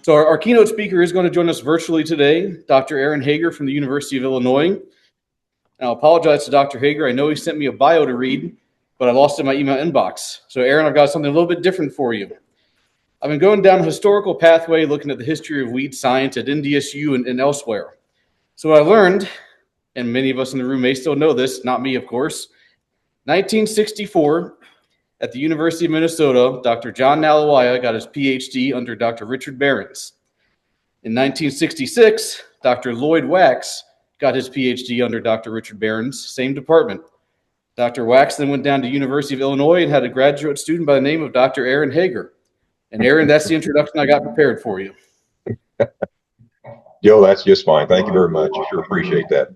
So our keynote speaker is going to join us virtually today, Dr. Aaron Hager from the University of Illinois. And I'll apologize to Dr. Hager. I know he sent me a bio to read, but I lost it in my email inbox. So Aaron, I've got something a little bit different for you. I've been going down a historical pathway looking at the history of weed science at NDSU and elsewhere. So what I learned, and many of us in the room may still know this, not me, of course, 1964, at the University of Minnesota, Dr. John Nalawaya got his PhD under Dr. Richard Behrens. In 1966, Dr. Lloyd Wax got his PhD under Dr. Richard Behrens, same department. Dr. Wax then went down to University of Illinois and had a graduate student by the name of Dr. Aaron Hager. And Aaron, that's the introduction I got prepared for you. Joe, that's just fine. Thank you very much. I sure appreciate that.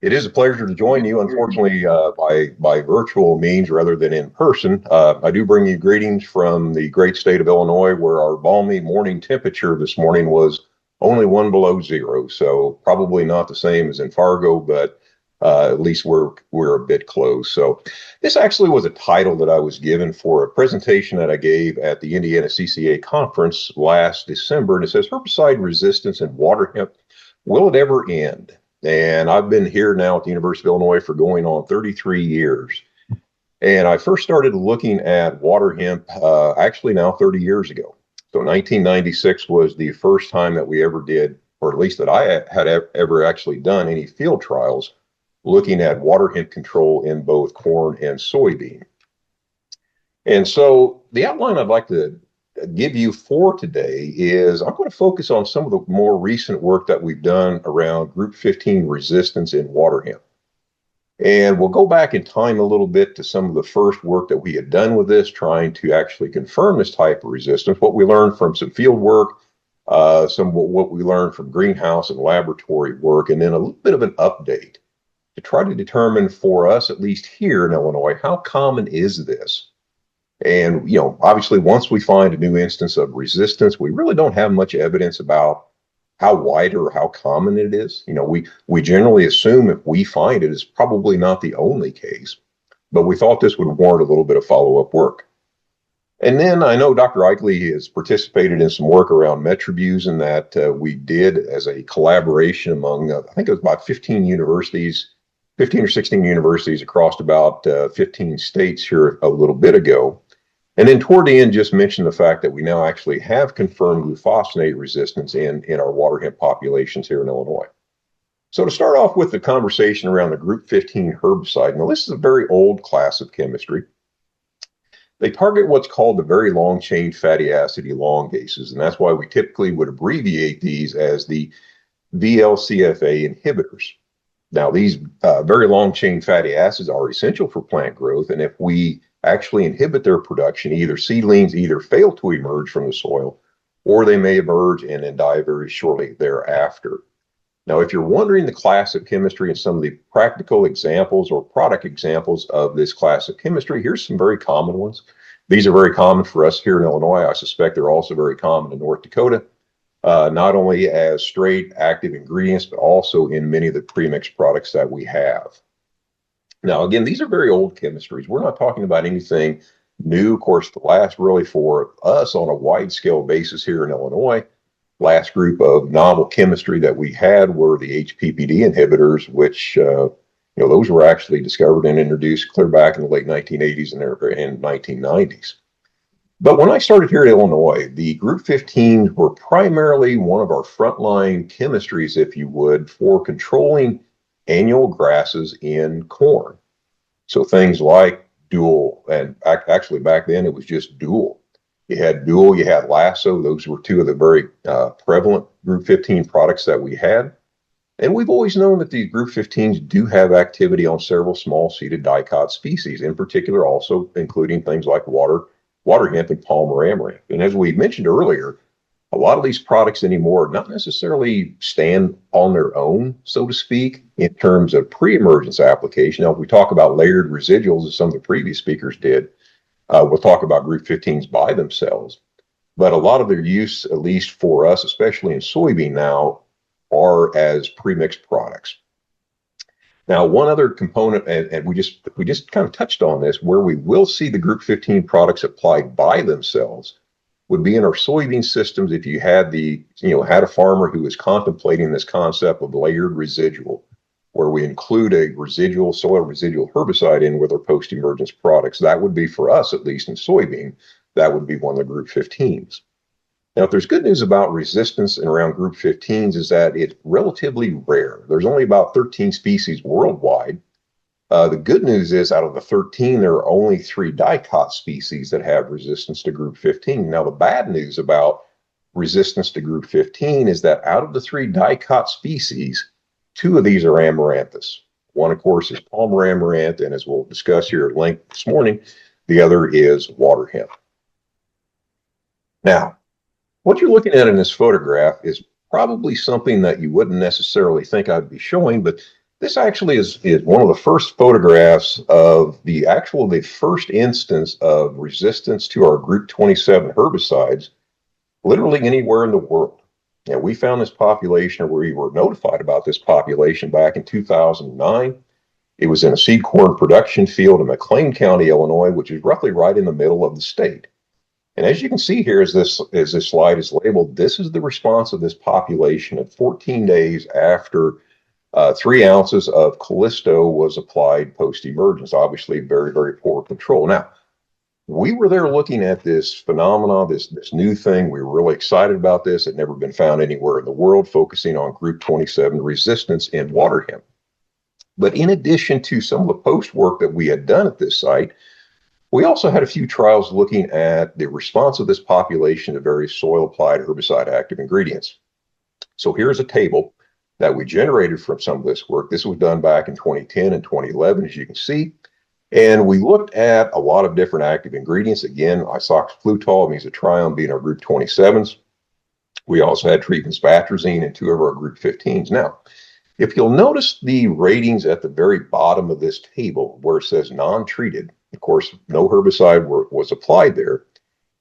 It is a pleasure to join you, unfortunately, by virtual means rather than in person. I do bring you greetings from the great state of Illinois, where our balmy morning temperature this morning was only 1 below zero. So probably not the same as in Fargo, but at least we're a bit close. So this actually was a title that I was given for a presentation that I gave at the Indiana CCA conference last December. And it says, Herbicide Resistance in Waterhemp, Will It Ever End? And I've been here now at the University of Illinois for going on 33 years. And I first started looking at water hemp actually now 30 years ago. So 1996 was the first time that we ever did, or at least that I had ever actually done any field trials looking at water hemp control in both corn and soybean. And so the outline I'd like to give you for today is I'm going to focus on some of the more recent work that we've done around group 15 resistance in water hemp. And we'll go back in time a little bit to some of the first work that we had done with this, trying to actually confirm this type of resistance, what we learned from some field work, what we learned from greenhouse and laboratory work, and then a little bit of an update to try to determine for us, at least here in Illinois, how common is this? And, obviously, once we find a new instance of resistance, we really don't have much evidence about how wide or how common it is. We generally assume if we find it, it's probably not the only case, but we thought this would warrant a little bit of follow-up work. And then I know Dr. Eichley has participated in some work around metribuzin that we did as a collaboration among, I think it was about 15 or 16 universities across about 15 states here a little bit ago. And then toward the end, just mention the fact that we now actually have confirmed glufosinate resistance in our water hemp populations here in Illinois. So to start off with the conversation around the group 15 herbicide, now this is a very old class of chemistry. They target what's called the very long chain fatty acid elongases, and that's why we typically would abbreviate these as the VLCFA inhibitors. Now, these very long chain fatty acids are essential for plant growth, and if we actually inhibit their production, either seedlings either fail to emerge from the soil, or they may emerge and then die very shortly thereafter. Now, if you're wondering the class of chemistry and some of the practical examples or product examples of this class of chemistry, here's some very common ones. These are very common for us here in Illinois. I suspect they're also very common in North Dakota, not only as straight active ingredients, but also in many of the premixed products that we have. Now, again, these are very old chemistries. We're not talking about anything new. Of course, the last really for us on a wide scale basis here in Illinois, last group of novel chemistry that we had were the HPPD inhibitors, which, those were actually discovered and introduced clear back in the late 1980s and 1990s. But when I started here at Illinois, the group 15 were primarily one of our frontline chemistries, if you would, for controlling annual grasses in corn. So things like dual, and actually back then it was just dual. You had dual, you had lasso. Those were two of the very prevalent group 15 products that we had. And we've always known that these group 15s do have activity on several small seeded dicot species, in particular also including things like water hemp and Palmer amaranth. And as we mentioned earlier, a lot of these products anymore not necessarily stand on their own, so to speak, in terms of pre-emergence application. Now, if we talk about layered residuals, as some of the previous speakers did, we'll talk about group 15s by themselves. But a lot of their use, at least for us, especially in soybean now, are as pre-mixed products. Now, one other component, and we just kind of touched on this, where we will see the group 15 products applied by themselves, would be in our soybean systems if you had had a farmer who was contemplating this concept of layered residual, where we include a residual soil residual herbicide in with our post-emergence products. That would be, for us at least in soybean, that would be one of the group 15s. Now, if there's good news about resistance and around group 15s, is that it's relatively rare. There's only about 13 species worldwide. The good news is out of the 13, there are only 3 dicot species that have resistance to group 15. Now, the bad news about resistance to group 15 is that out of the 3 dicot species, 2 of these are amaranthus. One, of course, is Palmer amaranth, and as we'll discuss here at length this morning, the other is Waterhemp. Now, what you're looking at in this photograph is probably something that you wouldn't necessarily think I'd be showing, but this actually is one of the first photographs of the first instance of resistance to our group 27 herbicides, literally anywhere in the world. Now, we found this population, or we were notified about this population back in 2009. It was in a seed corn production field in McLean County, Illinois, which is roughly right in the middle of the state. And as you can see here, as this slide is labeled, this is the response of this population at 14 days after 3 ounces of Callisto was applied post-emergence. Obviously, very, very poor control. Now, we were there looking at this phenomenon, this new thing. We were really excited about this. It had never been found anywhere in the world, focusing on group 27 resistance in Waterhemp. But in addition to some of the post work that we had done at this site, we also had a few trials looking at the response of this population to various soil-applied herbicide active ingredients. So here's a table that we generated from some of this work. This was done back in 2010 and 2011, as you can see. And we looked at a lot of different active ingredients. Again, isoxaflutol, mesotrione being our group 27s. We also had treatments atrazine and 2 of our group 15s. Now, if you'll notice the ratings at the very bottom of this table where it says non-treated, of course, no herbicide was applied there.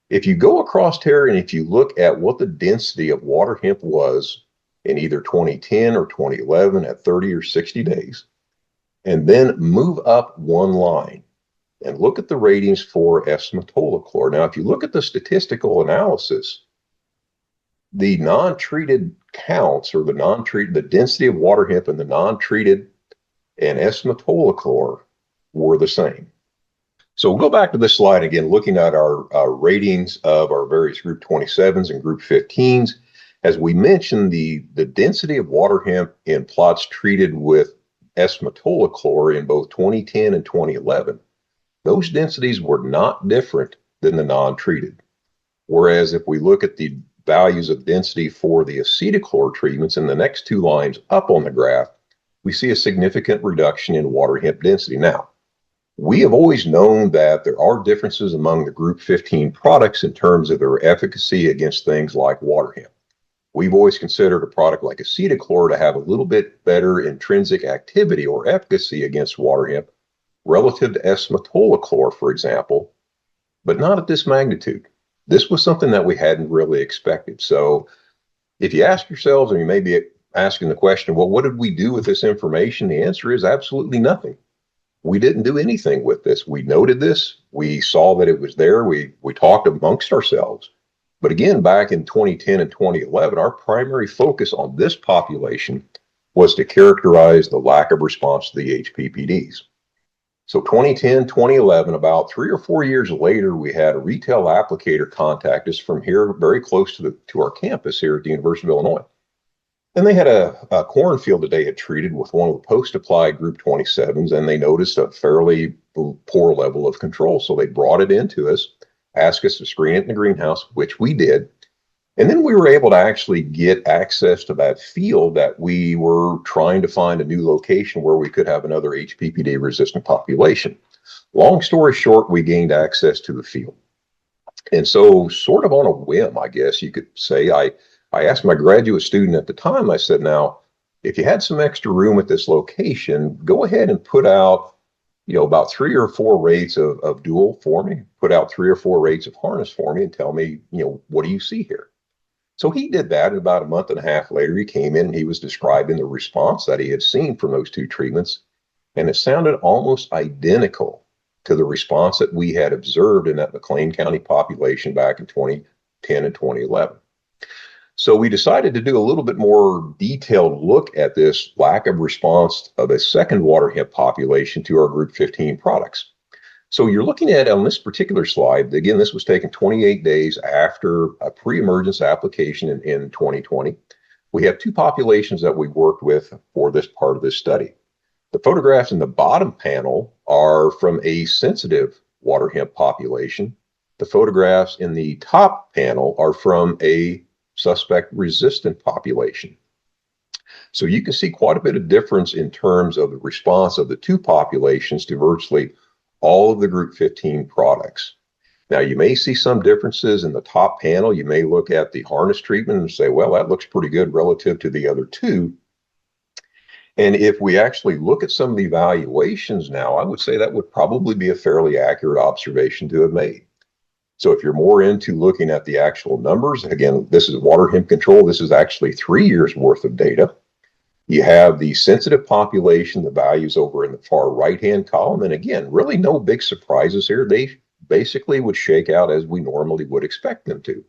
If you go across here and if you look at what the density of Waterhemp was in either 2010 or 2011 at 30 or 60 days, and then move up one line and look at the ratings for S-metolachlor. Now, if you look at the statistical analysis, the non-treated counts, or the density of Waterhemp and the non-treated and S-metolachlor were the same. So we'll go back to this slide again, looking at our ratings of our various group 27s and group 15s. As we mentioned, the density of Waterhemp in plots treated with S-metolachlor in both 2010 and 2011, those densities were not different than the non-treated. Whereas if we look at the values of density for the acetochlor treatments in the next 2 lines up on the graph, we see a significant reduction in Waterhemp density. Now, we have always known that there are differences among the group 15 products in terms of their efficacy against things like Waterhemp. We've always considered a product like acetochlor to have a little bit better intrinsic activity or efficacy against Waterhemp relative to S-metolachlor, for example, but not at this magnitude. This was something that we hadn't really expected. So if you ask yourselves, and you may be asking the question, well, what did we do with this information? The answer is absolutely nothing. We didn't do anything with this. We noted this. We saw that it was there. We talked amongst ourselves. But again, back in 2010 and 2011, our primary focus on this population was to characterize the lack of response to the HPPDs. So 2010, 2011, about 3 or 4 years later, we had a retail applicator contact us from here, very close to our campus here at the University of Illinois. And they had a cornfield that they had treated with one of the post-applied group 27s, and they noticed a fairly poor level of control. So they brought it into us, asked us to screen it in the greenhouse, which we did. And then we were able to actually get access to that field that we were trying to find a new location where we could have another HPPD resistant population. Long story short, we gained access to the field. And so sort of on a whim, I guess you could say, I asked my graduate student at the time, I said, now, if you had some extra room at this location, go ahead and put out, about 3 or 4 rates of dual for me, put out 3 or 4 rates of harness for me and tell me, what do you see here? So he did that, and about a month and a half later, he came in and he was describing the response that he had seen from those 2 treatments. And it sounded almost identical to the response that we had observed in that McLean County population back in 2010 2010 and 2011. So we decided to do a little bit more detailed look at this lack of response of a second water hemp population to our group 15 products. So you're looking at on this particular slide, again, this was taken 28 days after a pre-emergence application in 2020. We have two populations that we worked with for this part of this study. The photographs in the bottom panel are from a sensitive water hemp population. The photographs in the top panel are from a suspect resistant population. So you can see quite a bit of difference in terms of the response of the two populations to virtually all of the group 15 products. Now, you may see some differences in the top panel. You may look at the harness treatment and say, well, that looks pretty good relative to the other two. And if we actually look at some of the evaluations now, I would say that would probably be a fairly accurate observation to have made. So if you're more into looking at the actual numbers, again, this is water hemp control. This is actually 3 years worth of data. You have the sensitive population, the values over in the far right-hand column. And again, really no big surprises here. They basically would shake out as we normally would expect them to.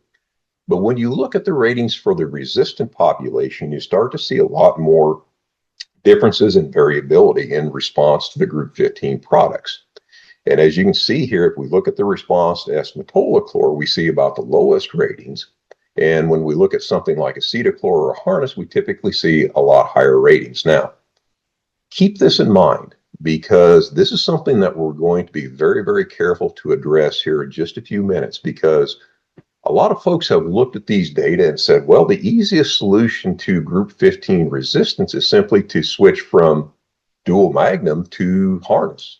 But when you look at the ratings for the resistant population, you start to see a lot more differences in variability in response to the group 15 products. And as you can see here, if we look at the response to S-metolachlor, we see about the lowest ratings. And when we look at something like acetochlor or a harness, we typically see a lot higher ratings. Now, keep this in mind because this is something that we're going to be very, very careful to address here in just a few minutes, because a lot of folks have looked at these data and said, well, the easiest solution to group 15 resistance is simply to switch from dual magnum to harness.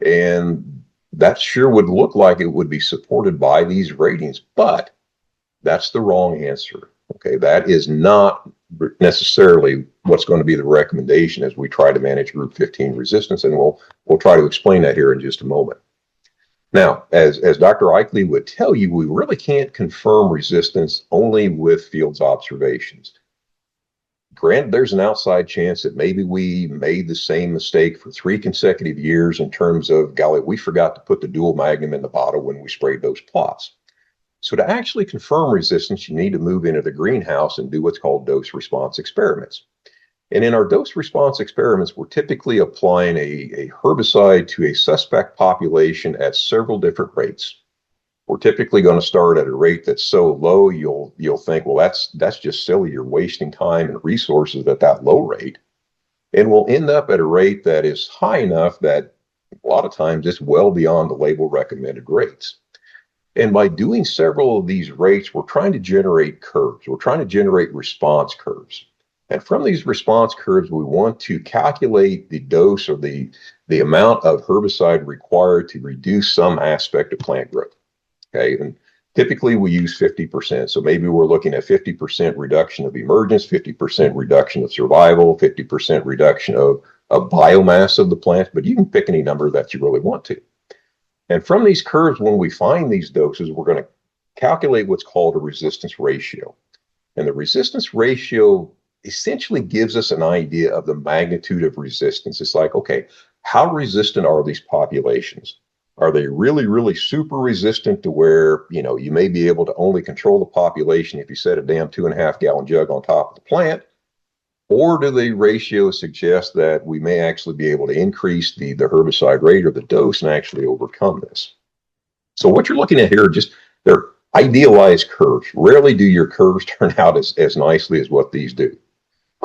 And that sure would look like it would be supported by these ratings, but that's the wrong answer. Okay, that is not necessarily what's going to be the recommendation as we try to manage group 15 resistance, and we'll try to explain that here in just a moment. Now, as Dr. Eichley would tell you, we really can't confirm resistance only with Field's observations. Granted, there's an outside chance that maybe we made the same mistake for 3 consecutive years in terms of, golly, we forgot to put the dual magnum in the bottle when we sprayed those plots. So to actually confirm resistance, you need to move into the greenhouse and do what's called dose response experiments. And in our dose response experiments, we're typically applying a herbicide to a suspect population at several different rates. We're typically going to start at a rate that's so low, you'll think, well, that's just silly. You're wasting time and resources at that low rate. And we'll end up at a rate that is high enough that a lot of times it's well beyond the label recommended rates. And by doing several of these rates, we're trying to generate curves. We're trying to generate response curves. And from these response curves, we want to calculate the dose or the amount of herbicide required to reduce some aspect of plant growth. Okay, and typically we use 50%. So maybe we're looking at 50% reduction of emergence, 50% reduction of survival, 50% reduction of biomass of the plant, but you can pick any number that you really want to. And from these curves, when we find these doses, we're going to calculate what's called a resistance ratio. And the resistance ratio essentially gives us an idea of the magnitude of resistance. It's like, okay, how resistant are these populations? Are they really, really super resistant to where, you may be able to only control the population if you set a damn 2.5 gallon jug on top of the plant? Or do the ratios suggest that we may actually be able to increase the herbicide rate or the dose and actually overcome this? So what you're looking at here, they're idealized curves. Rarely do your curves turn out as nicely as what these do.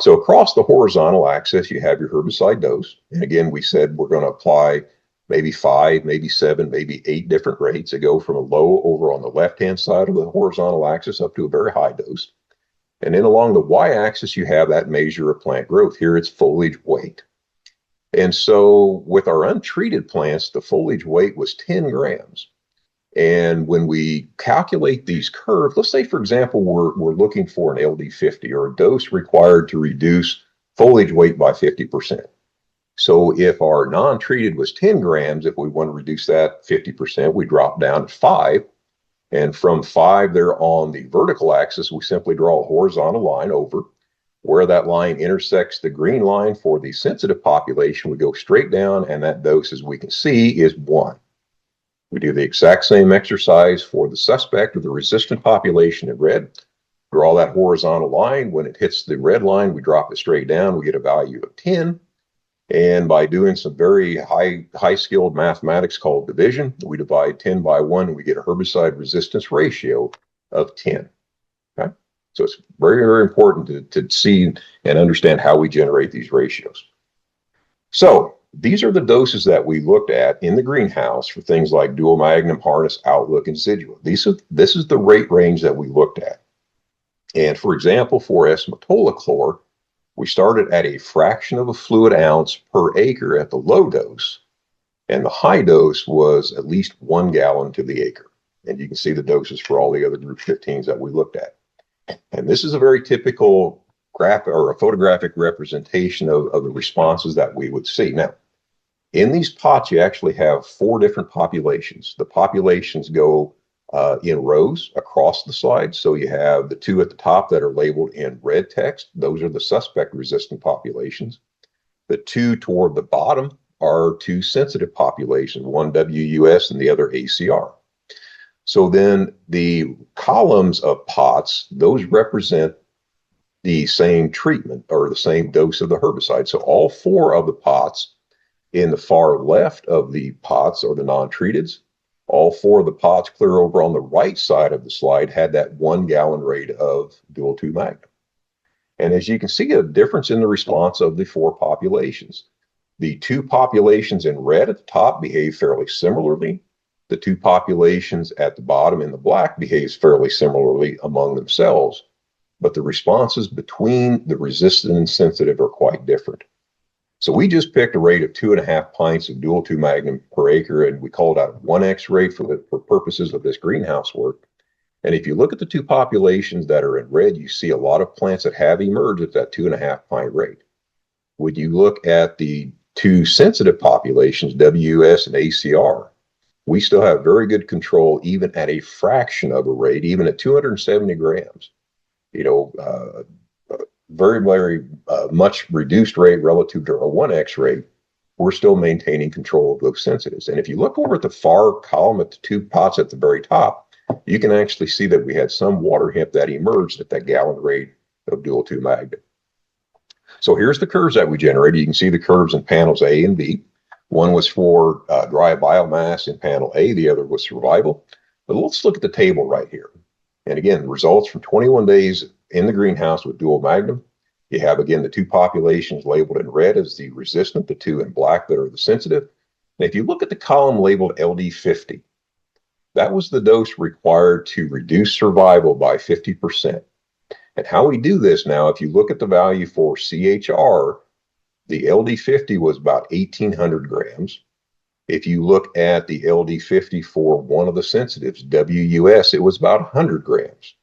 So across the horizontal axis, you have your herbicide dose. And again, we said we're going to apply maybe 5, maybe 7, maybe 8 different rates that go from a low over on the left-hand side of the horizontal axis up to a very high dose. And then along the y-axis, you have that measure of plant growth. Here it's foliage weight. And so with our untreated plants, the foliage weight was 10 grams. And when we calculate these curves, let's say, for example, we're looking for an LD50 or a dose required to reduce foliage weight by 50%. So if our non-treated was 10 grams, if we want to reduce that 50%, we drop down to 5. And from 5 there on the vertical axis, we simply draw a horizontal line over. Where that line intersects the green line for the sensitive population, we go straight down, and that dose, as we can see, is 1. We do the exact same exercise for the suspect or the resistant population in red. Draw that horizontal line. When it hits the red line, we drop it straight down. We get a value of 10. And by doing some very high skilled mathematics called division, we divide 10 by 1 and we get a herbicide resistance ratio of 10. Okay? So it's very, very important to see and understand how we generate these ratios. So these are the doses that we looked at in the greenhouse for things like dual magnum, harness, outlook, and Zidua. This is the rate range that we looked at. And for example, for S-metolachlor, we started at a fraction of a fluid ounce per acre at the low dose, and the high dose was at least 1 gallon to the acre. And you can see the doses for all the other group 15s that we looked at. And this is a very typical graph or a photographic representation of the responses that we would see. Now, in these pots, you actually have 4 different populations. The populations go in rows across the slide. So you have the 2 at the top that are labeled in red text. Those are the suspect resistant populations. The 2 toward the bottom are 2 sensitive populations, one WUS and the other ACR. So then the columns of pots, those represent the same treatment or the same dose of the herbicide. So all 4 of the pots in the far left of the pots are the non-treateds. All 4 of the pots clear over on the right side of the slide had that 1 gallon rate of dual 2 magnum. And as you can see, a difference in the response of the 4 populations. The 2 populations in red at the top behave fairly similarly. The 2 populations at the bottom in the black behaves fairly similarly among themselves, but the responses between the resistant and sensitive are quite different. So we just picked a rate of 2.5 pints of dual 2 magnum per acre, and we called out a 1x rate for purposes of this greenhouse work. And if you look at the 2 populations that are in red, you see a lot of plants that have emerged at that 2.5 pint rate. When you look at the 2 sensitive populations, WS and ACR, we still have very good control even at a fraction of a rate, even at 270 grams. You know, very, very much reduced rate relative to our 1x rate, we're still maintaining control of those sensitives. And if you look over at the far column at the 2 pots at the very top, you can actually see that we had some water hemp that emerged at that gallon rate of dual 2 magnum. So here's the curves that we generated. You can see the curves in panels A and B. One was for dry biomass in panel A, the other was survival. But let's look at the table right here. And again, results from 21 days in the greenhouse with dual magnum. You have, again, the 2 populations labeled in red as the resistant, the 2 in black that are the sensitive. And if you look at the column labeled LD50, that was the dose required to reduce survival by 50%. And how we do this now, if you look at the value for CHR, the LD50 was about 1,800 grams. If you look at the LD50 for one of the sensitives, WUS, it was about 100 grams.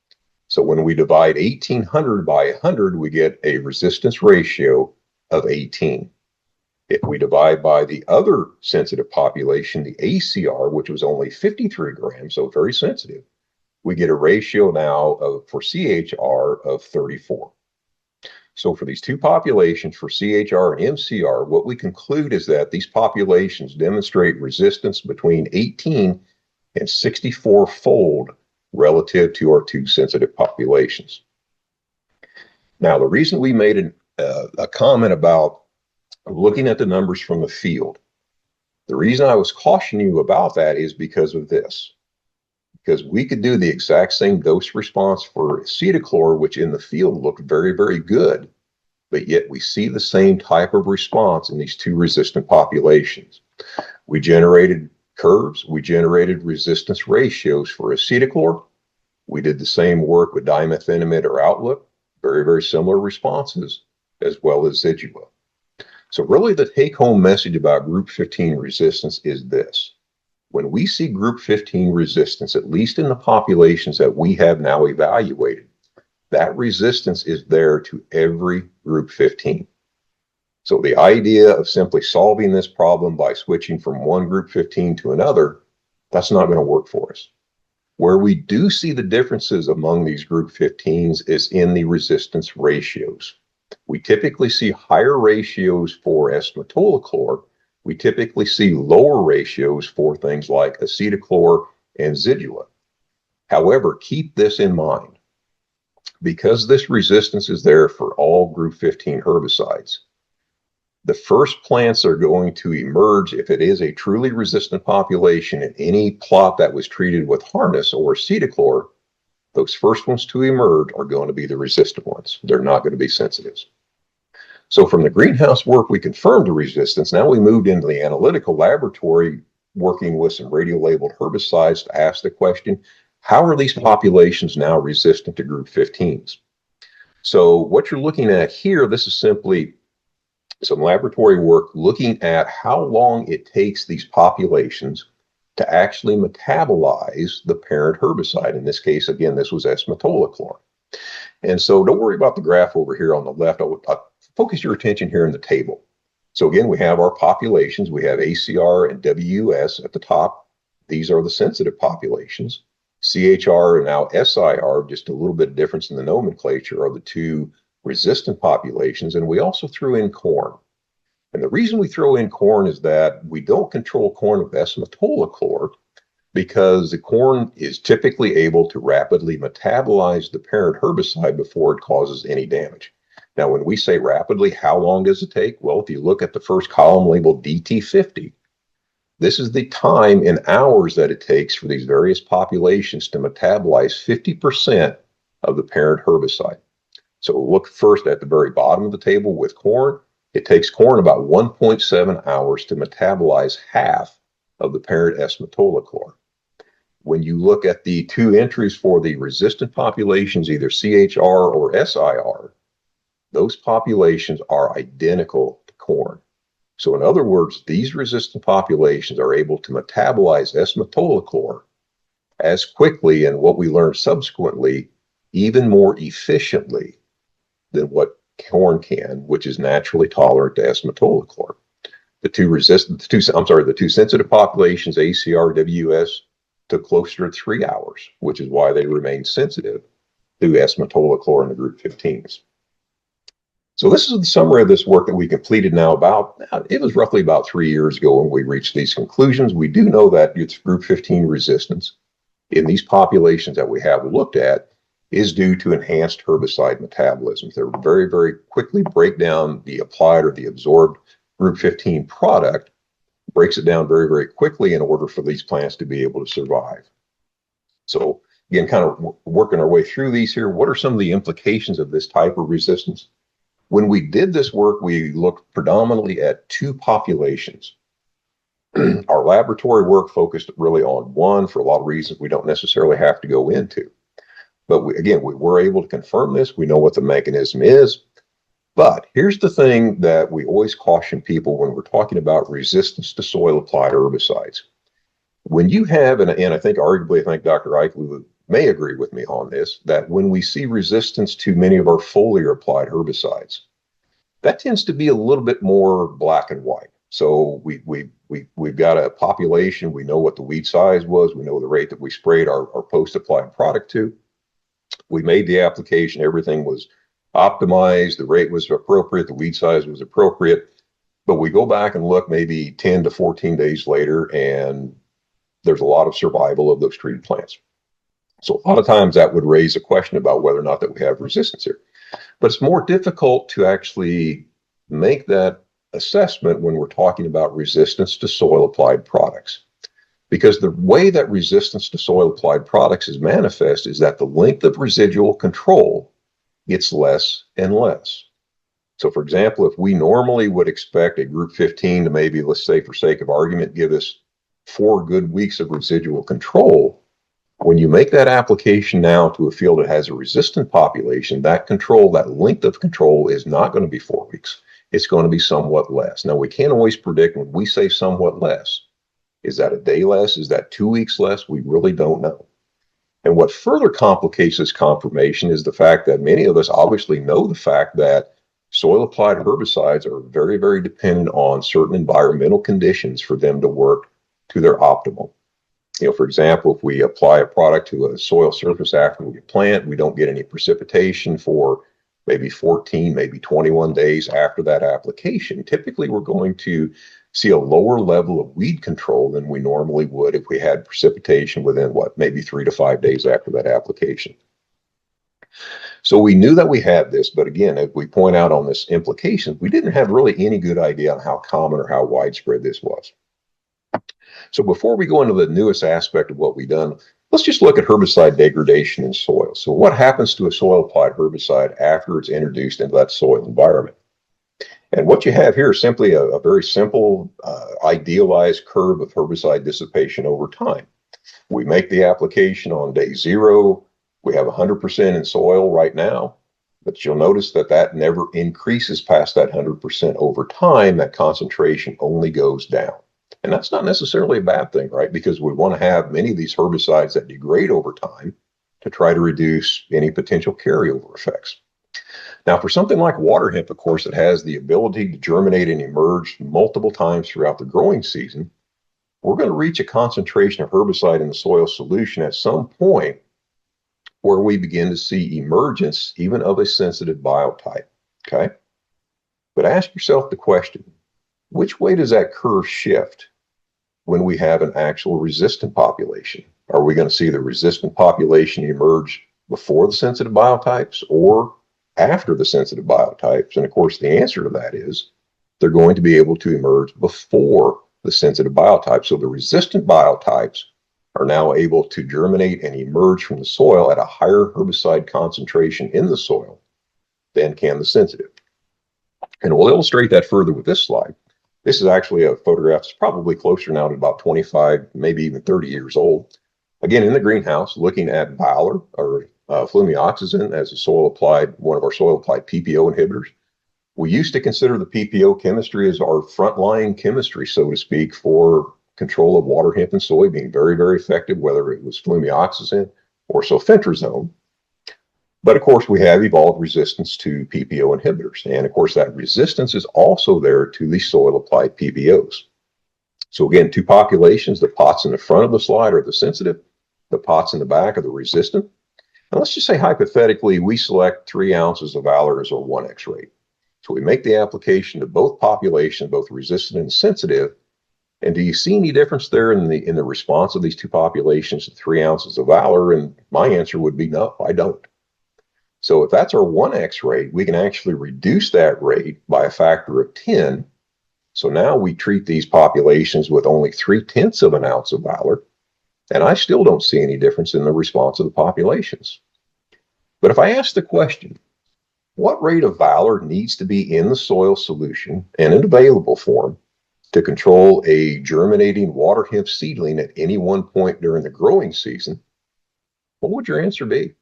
So when we divide 1,800 by 100, we get a resistance ratio of 18. If we divide by the other sensitive population, the ACR, which was only 53 grams, so very sensitive, we get a ratio now for CHR of 34. So for these 2 populations, for CHR and MCR, what we conclude is that these populations demonstrate resistance between 18 and 64-fold relative to our 2 sensitive populations. Now, the reason we made a comment about looking at the numbers from the field, the reason I was cautioning you about that is because of this. Because we could do the exact same dose response for acetochlor, which in the field looked very, very good, but yet we see the same type of response in these 2 resistant populations. We generated curves, we generated resistance ratios for acetochlor. We did the same work with dimethenamide or outlook, very, very similar responses, as well as Zidua. So really the take-home message about group 15 resistance is this. When we see group 15 resistance, at least in the populations that we have now evaluated, that resistance is there to every group 15. So the idea of simply solving this problem by switching from one group 15 to another, that's not going to work for us. Where we do see the differences among these group 15s is in the resistance ratios. We typically see higher ratios for S-metolachlor. we typically see lower ratios for things like acetochlor and zidua. However, keep this in mind. Because this resistance is there for all group 15 herbicides, the first plants are going to emerge if it is a truly resistant population in any plot that was treated with harness or acetochlor. Those first ones to emerge are going to be the resistant ones. They're not going to be sensitives. So from the greenhouse work, we confirmed the resistance. Now we moved into the analytical laboratory working with some radio-labeled herbicides to ask the question, how are these populations now resistant to group 15s? So what you're looking at here, this is simply some laboratory work looking at how long it takes these populations to actually metabolize the parent herbicide. In this case, again, this was S-metolachlor. And so don't worry about the graph over here on the left. I'll focus your attention here in the table. So again, we have our populations. We have ACR and WUS at the top. These are the sensitive populations. CHR and now SIR, just a little bit of difference in the nomenclature, are the two resistant populations. And we also threw in corn. And the reason we throw in corn is that we don't control corn with S-metolachlor because the corn is typically able to rapidly metabolize the parent herbicide before it causes any damage. Now, when we say rapidly, how long does it take? Well, if you look at the first column labeled DT50, this is the time in hours that it takes for these various populations to metabolize 50% of the parent herbicide. So we'll look first at the very bottom of the table with corn. It takes corn about 1.7 hours to metabolize half of the parent S-metolachlor. When you look at the two entries for the resistant populations, either CHR or SIR, those populations are identical to corn. So in other words, these resistant populations are able to metabolize S-metolachlor as quickly, and what we learned subsequently, even more efficiently than what corn can, which is naturally tolerant to S-metolachlor. The two sensitive populations, ACR, WS, took closer to 3 hours, which is why they remain sensitive to S-metolachlor in the group 15s. So this is the summary of this work that we completed now it was roughly about 3 years ago when we reached these conclusions. We do know that it's group 15 resistance in these populations that we have looked at is due to enhanced herbicide metabolism. They very, very quickly break down the applied or the absorbed group 15 product, breaks it down very, very quickly in order for these plants to be able to survive. So again, kind of working our way through these here, what are some of the implications of this type of resistance? When we did this work, we looked predominantly at two populations. Our laboratory work focused really on one for a lot of reasons we don't necessarily have to go into. But we were able to confirm this. We know what the mechanism is. But here's the thing that we always caution people when we're talking about resistance to soil-applied herbicides. When you have, and I think Dr. Eichley may agree with me on this, that when we see resistance to many of our foliar-applied herbicides, that tends to be a little bit more black and white. So we've got a population, we know what the weed size was, we know the rate that we sprayed our post-applied product to. We made the application, everything was optimized, the rate was appropriate, the weed size was appropriate, but we go back and look maybe 10 to 14 days later, and there's a lot of survival of those treated plants. So a lot of times that would raise a question about whether or not that we have resistance here. But it's more difficult to actually make that assessment when we're talking about resistance to soil-applied products. Because the way that resistance to soil-applied products is manifest is that the length of residual control gets less and less. So for example, if we normally would expect a group 15 to maybe, let's say for sake of argument, give us 4 good weeks of residual control, when you make that application now to a field that has a resistant population, that control, that length of control is not going to be 4 weeks. It's going to be somewhat less. Now, we can't always predict when we say somewhat less. Is that a day less? Is that 2 weeks less? We really don't know. And what further complicates this confirmation is the fact that many of us obviously know the fact that soil-applied herbicides are very, very dependent on certain environmental conditions for them to work to their optimal. For example, if we apply a product to a soil surface after we plant, we don't get any precipitation for maybe 14, maybe 21 days after that application. Typically, we're going to see a lower level of weed control than we normally would if we had precipitation within maybe 3 to 5 days after that application. So we knew that we had this, but again, as we point out on this implication, we didn't have really any good idea on how common or how widespread this was. So before we go into the newest aspect of what we've done, let's just look at herbicide degradation in soil. So what happens to a soil applied herbicide after it's introduced into that soil environment? And what you have here is simply a very simple, idealized curve of herbicide dissipation over time. We make the application on day 0. We have 100% in soil right now, but you'll notice that that never increases past that 100% over time. That concentration only goes down. And that's not necessarily a bad thing, right? Because we want to have many of these herbicides that degrade over time to try to reduce any potential carryover effects. Now, for something like Waterhemp, of course, it has the ability to germinate and emerge multiple times throughout the growing season. We're going to reach a concentration of herbicide in the soil solution at some point where we begin to see emergence even of a sensitive biotype, okay? But ask yourself the question, which way does that curve shift when we have an actual resistant population? Are we going to see the resistant population emerge before the sensitive biotypes or after the sensitive biotypes? And of course, the answer to that is they're going to be able to emerge before the sensitive biotypes. So the resistant biotypes are now able to germinate and emerge from the soil at a higher herbicide concentration in the soil than can the sensitive. And we'll illustrate that further with this slide. This is actually a photograph that's probably closer now to about 25, maybe even 30 years old. Again, in the greenhouse, looking at Valor or flumioxazin as one of our soil applied PPO inhibitors. We used to consider the PPO chemistry as our frontline chemistry, so to speak, for control of water hemp and soybean. Very, very effective, whether it was flumioxazin or sulfentrazone. But of course, we have evolved resistance to PPO inhibitors. And of course, that resistance is also there to the soil applied PPOs. So again, two populations, the pots in the front of the slide are the sensitive, the pots in the back are the resistant. And let's just say hypothetically, we select 3 ounces of Valor as our 1X rate. So we make the application to both populations, both resistant and sensitive. And do you see any difference there in the response of these two populations to 3 ounces of Valor? And my answer would be no, I don't. So if that's our 1X rate, we can actually reduce that rate by a factor of 10. So now we treat these populations with only 0.3 of an ounce of Valor, and I still don't see any difference in the response of the populations. But if I ask the question, what rate of Valor needs to be in the soil solution and in available form to control a germinating water hemp seedling at any one point during the growing season, what would your answer be?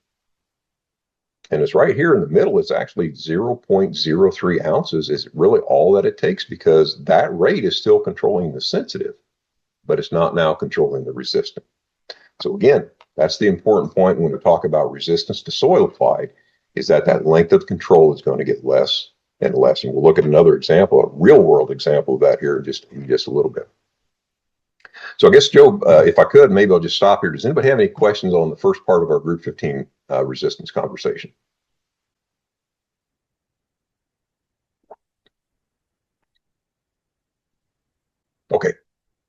And it's right here in the middle. It's actually 0.03 ounces is really all that it takes, because that rate is still controlling the sensitive, but it's not now controlling the resistant. So again, that's the important point when we talk about resistance to soil applied, is that length of control is going to get less and less. And we'll look at another example, a real world example of that here in just a little bit. So I guess, Joe, if I could, maybe I'll just stop here. Does anybody have any questions on the first part of our Group 15 resistance conversation? Okay.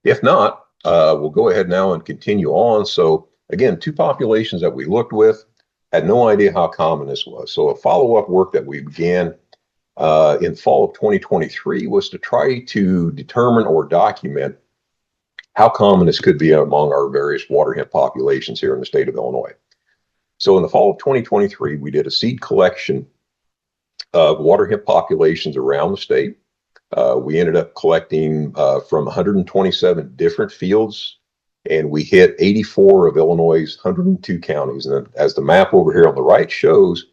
If not, we'll go ahead now and continue on. So again, two populations that we looked with, had no idea how common this was. So a follow-up work that we began in fall of 2023 was to try to determine or document how common this could be among our various water hemp populations here in the state of Illinois. So in the fall of 2023, we did a seed collection of water hemp populations around the state. We ended up collecting from 127 different fields, and we hit 84 of Illinois' 102 counties. And as the map over here on the right shows,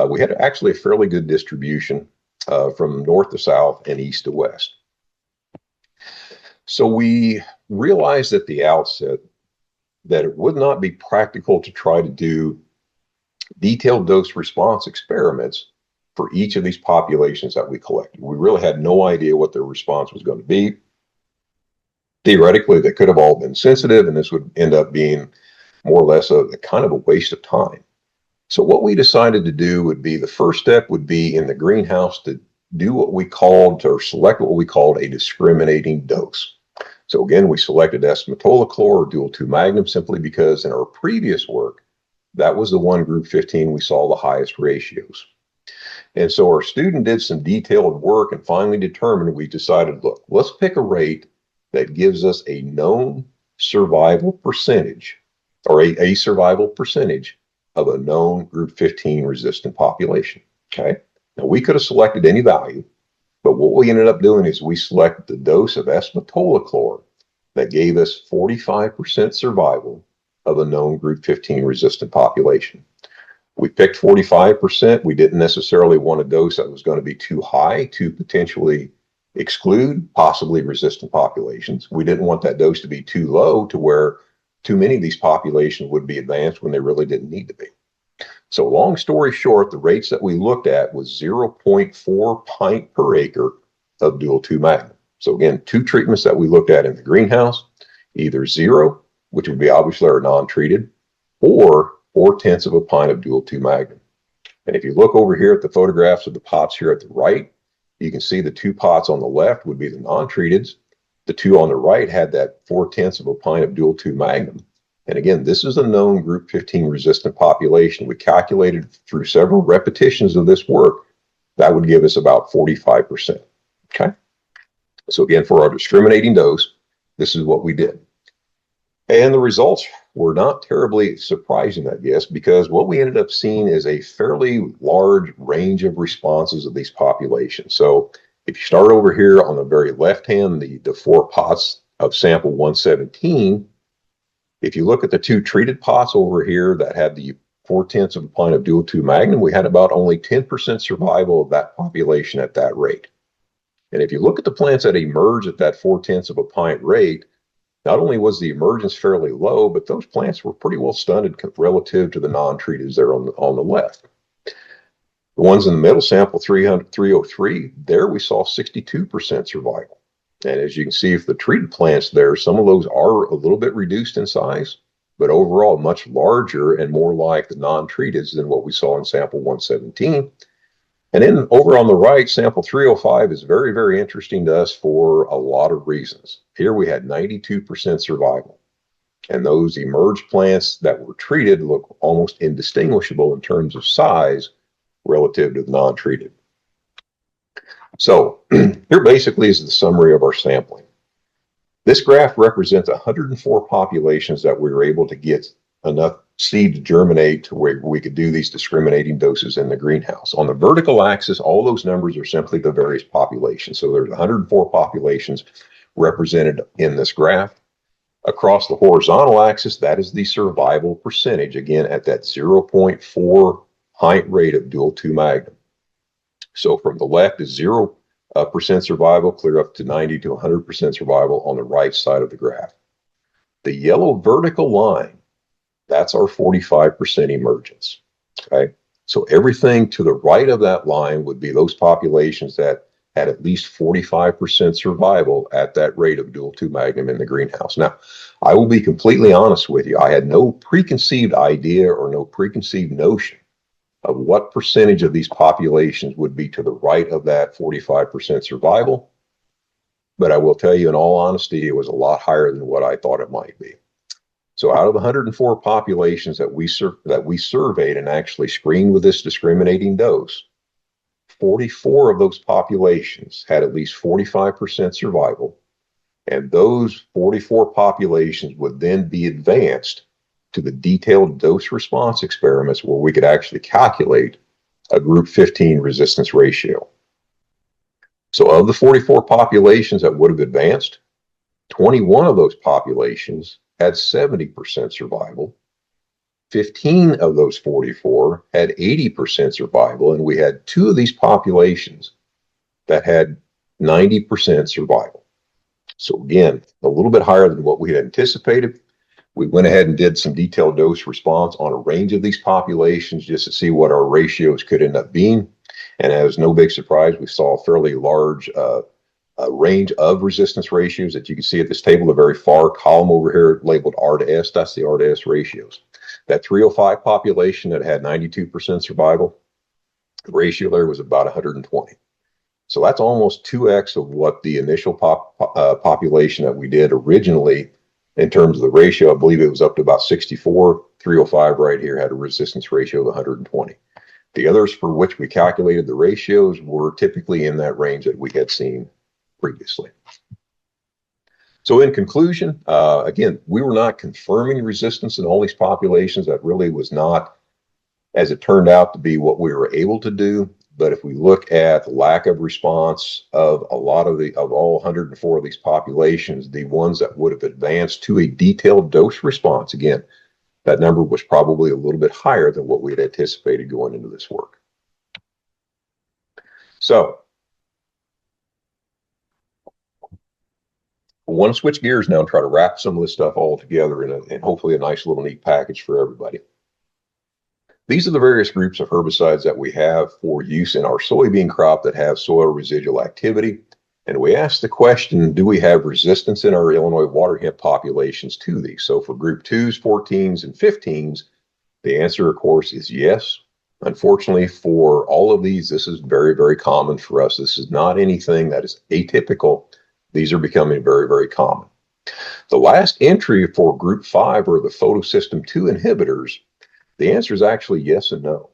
we had actually a fairly good distribution from north to south and east to west. So we realized at the outset that it would not be practical to try to do detailed dose response experiments for each of these populations that we collected. We really had no idea what their response was going to be. Theoretically, they could have all been sensitive, and this would end up being more or less a kind of a waste of time. So what we decided to do would be, the first step would be in the greenhouse to do what we called, or select what we called a discriminating dose. So again, we selected S-metolachlor or dual 2 magnum simply because in our previous work, that was the one group 15 we saw the highest ratios. And so our student did some detailed work and finally determined, we decided, look, let's pick a rate that gives us a known survival percentage, or a survival percentage of a known group 15 resistant population. Okay. Now we could have selected any value, but what we ended up doing is we selected the dose of S-metolachlor that gave us 45% survival of a known group 15 resistant population. We picked 45%. We didn't necessarily want a dose that was going to be too high to potentially exclude possibly resistant populations. We didn't want that dose to be too low to where too many of these populations would be advanced when they really didn't need to be. So long story short, the rates that we looked at was 0.4 pint per acre of dual 2 magnum. So again, two treatments that we looked at in the greenhouse, either 0, which would be obviously our non-treated, or 4/10 of a pint of dual 2 magnum. And if you look over here at the photographs of the pots here at the right, you can see the two pots on the left would be the non-treateds. The two on the right had that 4/10 of a pint of dual 2 magnum. And again, this is a known group 15 resistant population. We calculated through several repetitions of this work, that would give us about 45%. Okay. So again, for our discriminating dose, this is what we did. And the results were not terribly surprising, I guess, because what we ended up seeing is a fairly large range of responses of these populations. So if you start over here on the very left hand, the 4 pots of sample 117, if you look at the 2 treated pots over here that had the 4/10 of a pint of dual 2 magnum, we had about only 10% survival of that population at that rate. And if you look at the plants that emerged at that 4/10 of a pint rate, not only was the emergence fairly low, but those plants were pretty well stunted relative to the non-treateds there on the left. The ones in the middle, sample 303, there we saw 62% survival. And as you can see, if the treated plants there, some of those are a little bit reduced in size, but overall much larger and more like the non-treateds than what we saw in sample 117. And then over on the right, sample 305 is very, very interesting to us for a lot of reasons. Here we had 92% survival. And those emerged plants that were treated look almost indistinguishable in terms of size relative to the non-treated. So here basically is the summary of our sampling. This graph represents 104 populations that we were able to get enough seed to germinate to where we could do these discriminating doses in the greenhouse. On the vertical axis, all those numbers are simply the various populations. So there's 104 populations represented in this graph. Across the horizontal axis, that is the survival percentage, again, at that 0.4 pint rate of dual 2 magnum. So from the left is 0% survival, clear up to 90 to 100% survival on the right side of the graph. The yellow vertical line, that's our 45% emergence. Okay. So everything to the right of that line would be those populations that had at least 45% survival at that rate of dual 2 magnum in the greenhouse. Now, I will be completely honest with you. I had no preconceived idea or no preconceived notion of what percentage of these populations would be to the right of that 45% survival. But I will tell you, in all honesty, it was a lot higher than what I thought it might be. So out of the 104 populations that we surveyed and actually screened with this discriminating dose, 44 of those populations had at least 45% survival. And those 44 populations would then be advanced to the detailed dose response experiments where we could actually calculate a group 15 resistance ratio. So of the 44 populations that would have advanced, 21 of those populations had 70% survival. 15 of those 44 had 80% survival, and we had 2 of these populations that had 90% survival. So again, a little bit higher than what we had anticipated. We went ahead and did some detailed dose response on a range of these populations just to see what our ratios could end up being. And as no big surprise, we saw a fairly large range of resistance ratios that you can see at this table. The very far column over here labeled R to S, that's the R to S ratios. That 305 population that had 92% survival, the ratio there was about 120. So that's almost 2x of what the initial population that we did originally in terms of the ratio. I believe it was up to about 64. 305 right here had a resistance ratio of 120. The others for which we calculated the ratios were typically in that range that we had seen previously. So in conclusion, again, we were not confirming resistance in all these populations. That really was not, as it turned out to be, what we were able to do. But if we look at the lack of response of all 104 of these populations, the ones that would have advanced to a detailed dose response, again, that number was probably a little bit higher than what we had anticipated going into this work. So I want to switch gears now and try to wrap some of this stuff all together in hopefully a nice little neat package for everybody. These are the various groups of herbicides that we have for use in our soybean crop that have soil residual activity. And we ask the question, do we have resistance in our Illinois water hemp populations to these? So for group 2s, 14s, and 15s, the answer, of course, is yes. Unfortunately, for all of these, this is very, very common for us. This is not anything that is atypical. These are becoming very, very common. The last entry for group 5 or the photosystem 2 inhibitors, the answer is actually yes and no.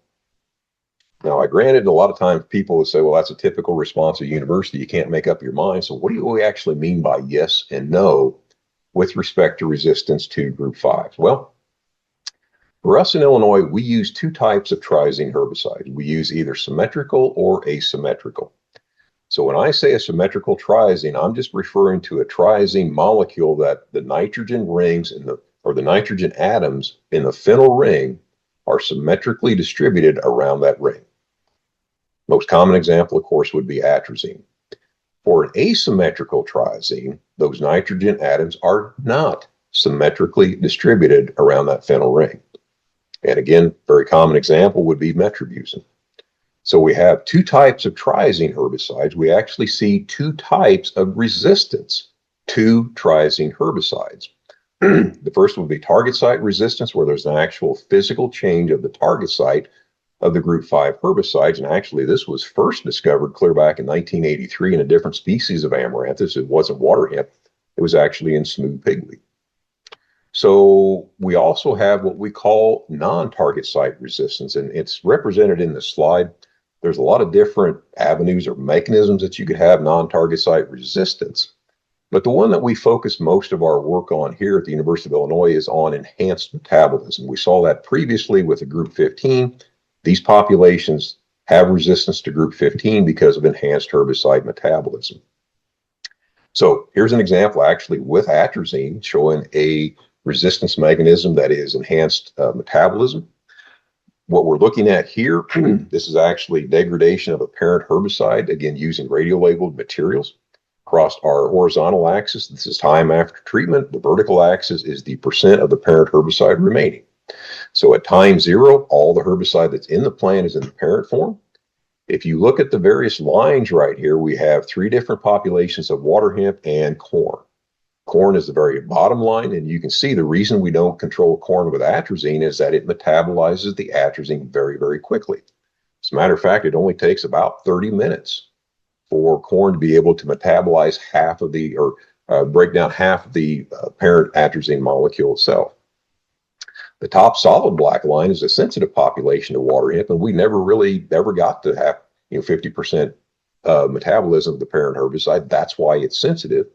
Now, I granted a lot of times people will say, well, that's a typical response at university. You can't make up your mind. So what do we actually mean by yes and no with respect to resistance to group 5? Well, for us in Illinois, we use 2 types of triazine herbicides. We use either symmetrical or asymmetrical. So when I say a symmetrical triazine, I'm just referring to a triazine molecule that the nitrogen rings or the nitrogen atoms in the phenyl ring are symmetrically distributed around that ring. Most common example, of course, would be atrazine. For an asymmetrical triazine, those nitrogen atoms are not symmetrically distributed around that phenyl ring. And again, very common example would be metribuzin. So we have 2 types of triazine herbicides. We actually see 2 types of resistance to triazine herbicides. The first would be target site resistance, where there's an actual physical change of the target site of the group 5 herbicides. And actually, this was first discovered clear back in 1983 in a different species of amaranthus. It wasn't waterhemp. It was actually in smooth pigweed. So we also have what we call non-target site resistance, and it's represented in the slide. There's a lot of different avenues or mechanisms that you could have non-target site resistance. But the one that we focus most of our work on here at the University of Illinois is on enhanced metabolism. We saw that previously with the group 15. These populations have resistance to group 15 because of enhanced herbicide metabolism. So here's an example actually with atrazine showing a resistance mechanism that is enhanced metabolism. What we're looking at here, this is actually degradation of a parent herbicide, again, using radio-labeled materials. Across our horizontal axis, this is time after treatment. The vertical axis is the percent of the parent herbicide remaining. So at time 0, all the herbicide that's in the plant is in the parent form. If you look at the various lines right here, we have 3 different populations of waterhemp and corn. Corn is the very bottom line, and you can see the reason we don't control corn with atrazine is that it metabolizes the atrazine very, very quickly. As a matter of fact, it only takes about 30 minutes for corn to be able to metabolize half of the, or break down half of the parent atrazine molecule itself. The top solid black line is a sensitive population to waterhemp, and we never got to have 50% metabolism of the parent herbicide. That's why it's sensitive.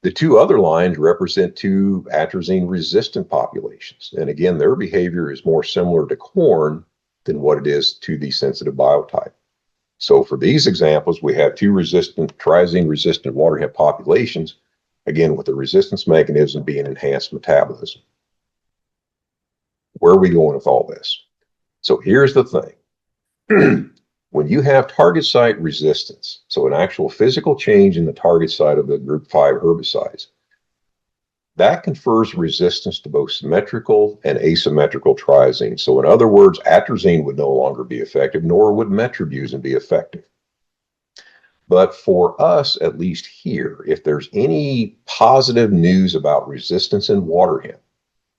The 2 other lines represent 2 atrazine-resistant populations. And again, their behavior is more similar to corn than what it is to the sensitive biotype. So for these examples, we have 2 triazine-resistant waterhemp populations, again, with the resistance mechanism being enhanced metabolism. Where are we going with all this? So here's the thing. When you have target site resistance, so an actual physical change in the target site of the group 5 herbicides, that confers resistance to both symmetrical and asymmetrical triazine. So in other words, atrazine would no longer be effective, nor would metribuzin be effective. But for us, at least here, if there's any positive news about resistance in waterhemp,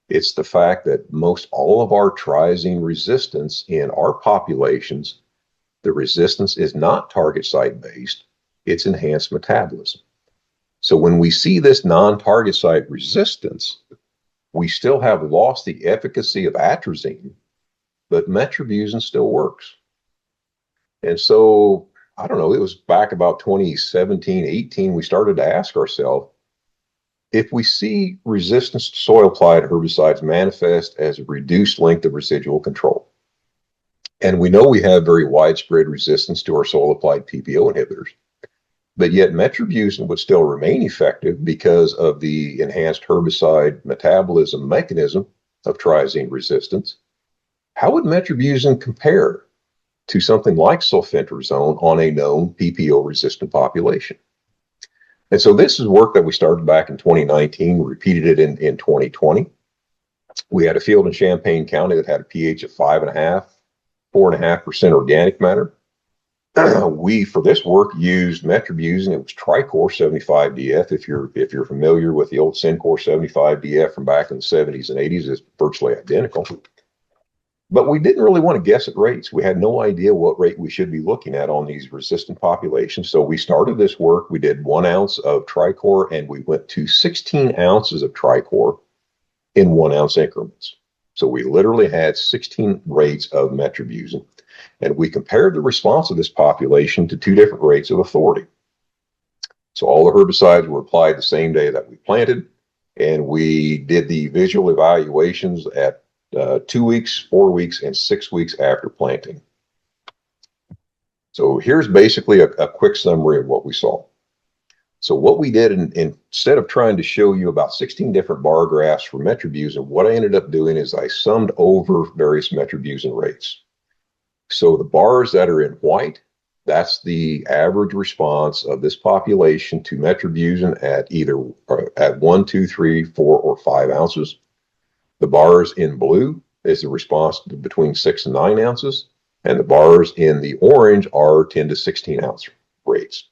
it's the fact that most all of our triazine resistance in our populations The resistance is not target site based, it's enhanced metabolism. So when we see this non-target site resistance, we still have lost the efficacy of atrazine, but metribuzin still works. And so, I don't know, it was back about 2017, 18, we started to ask ourselves, if we see resistance to soil applied herbicides manifest as a reduced length of residual control, and we know we have very widespread resistance to our soil applied PPO inhibitors, but yet metribuzin would still remain effective because of the enhanced herbicide metabolism mechanism of triazine resistance, how would metribuzin compare to something like sulfentrazone on a known PPO resistant population? And so this is work that we started back in 2019, repeated it in 2020. We had a field in Champaign County that had a pH of 5.5, 4.5% organic matter. We, for this work, used metribuzin. It was Tricor 75DF. If you're familiar with the old Syncor 75DF from back in the 70s and 80s, it's virtually identical. But we didn't really want to guess at rates. We had no idea what rate we should be looking at on these resistant populations. So we started this work. We did 1 ounce of Tricor, and we went to 16 ounces of Tricor in 1 ounce increments. So we literally had 16 rates of metribuzin. And we compared the response of this population to 2 different rates of authority. So all the herbicides were applied the same day that we planted, and we did the visual evaluations at 2 weeks, 4 weeks, and 6 weeks after planting. So here's basically a quick summary of what we saw. So what we did, instead of trying to show you about 16 different bar graphs for metribuzin, what I ended up doing is I summed over various metribuzin rates. So the bars that are in white, that's the average response of this population to metribuzin at either at 1, 2, 3, 4, or 5 ounces. The bars in blue is the response between 6 and 9 ounces, and the bars in the orange are 10 to 16 ounce rates.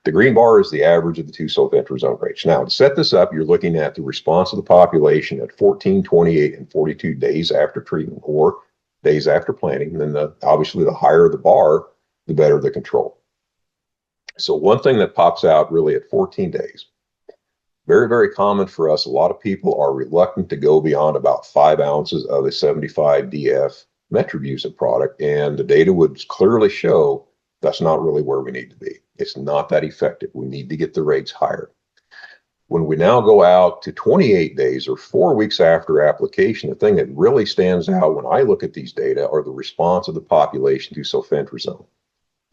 The green bar is the average of the 2 sulfentrazone rates. Now, to set this up, you're looking at the response of the population at 14, 28, and 42 days after treatment, or days after planting. And then obviously the higher the bar, the better the control. So one thing that pops out really at 14 days, very, very common for us. A lot of people are reluctant to go beyond about 5 ounces of a 75DF metribuzin product. And the data would clearly show that's not really where we need to be. It's not that effective. We need to get the rates higher. When we now go out to 28 days or 4 weeks after application, the thing that really stands out when I look at these data are the response of the population to sulfentrazone.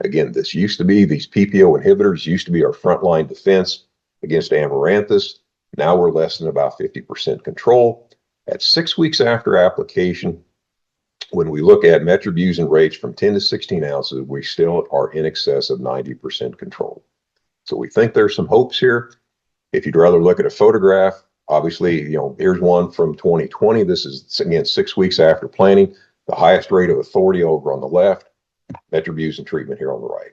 Again, this used to be, these PPO inhibitors used to be our frontline defense against amaranthus. Now we're less than about 50% control. At 6 weeks after application, when we look at metribuzin rates from 10 to 16 ounces, we still are in excess of 90% control. So we think there's some hopes here. If you'd rather look at a photograph, obviously, here's one from 2020. This is, again, 6 weeks after planting, the highest rate of authority over on the left, metribuzin treatment here on the right.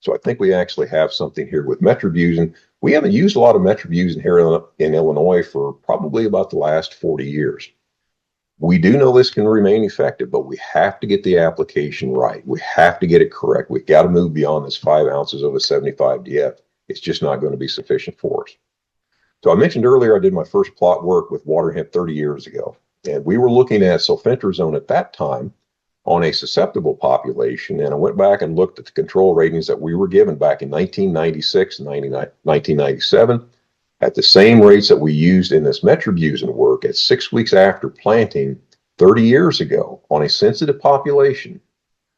So I think we actually have something here with metribuzin. We haven't used a lot of metribuzin here in Illinois for probably about the last 40 years. We do know this can remain effective, but we have to get the application right. We have to get it correct. We've got to move beyond this 5 ounces of a 75DF. It's just not going to be sufficient for us. So I mentioned earlier I did my first plot work with Waterhemp 30 years ago, and we were looking at sulfentrazone at that time on a susceptible population, and I went back and looked at the control ratings that we were given back in 1996 and 1997 at the same rates that we used in this metribuzin work at 6 weeks after planting 30 years ago on a sensitive population.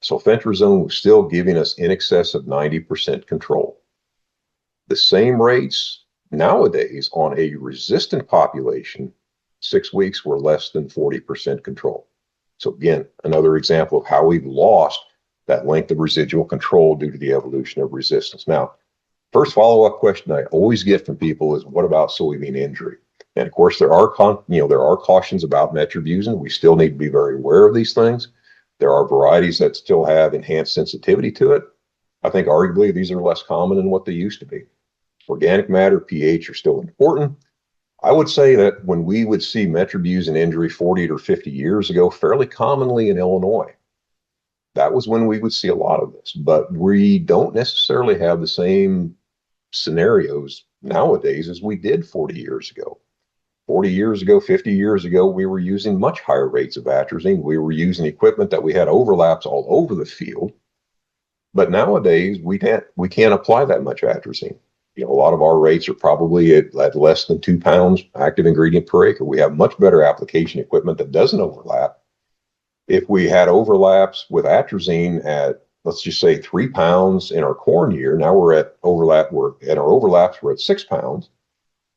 Sulfentrazone was still giving us in excess of 90% control. The same rates nowadays on a resistant population, 6 weeks were less than 40% control. So again, another example of how we've lost that length of residual control due to the evolution of resistance. Now, first follow-up question I always get from people is, what about soybean injury? And of course, there are cautions about metribuzin. We still need to be very aware of these things. There are varieties that still have enhanced sensitivity to it. I think arguably these are less common than what they used to be. Organic matter, pH are still important. I would say that when we would see metribuzin injury 40 or 50 years ago, fairly commonly in Illinois, that was when we would see a lot of this. But we don't necessarily have the same scenarios nowadays as we did 40 years ago. 40 years ago, 50 years ago, we were using much higher rates of atrazine. We were using equipment that we had overlaps all over the field. But nowadays, we can't apply that much atrazine. A lot of our rates are probably at less than 2 pounds active ingredient per acre. We have much better application equipment that doesn't overlap. If we had overlaps with atrazine at, let's just say, 3 pounds in our corn year, now we're at our overlaps, we're at 6 pounds.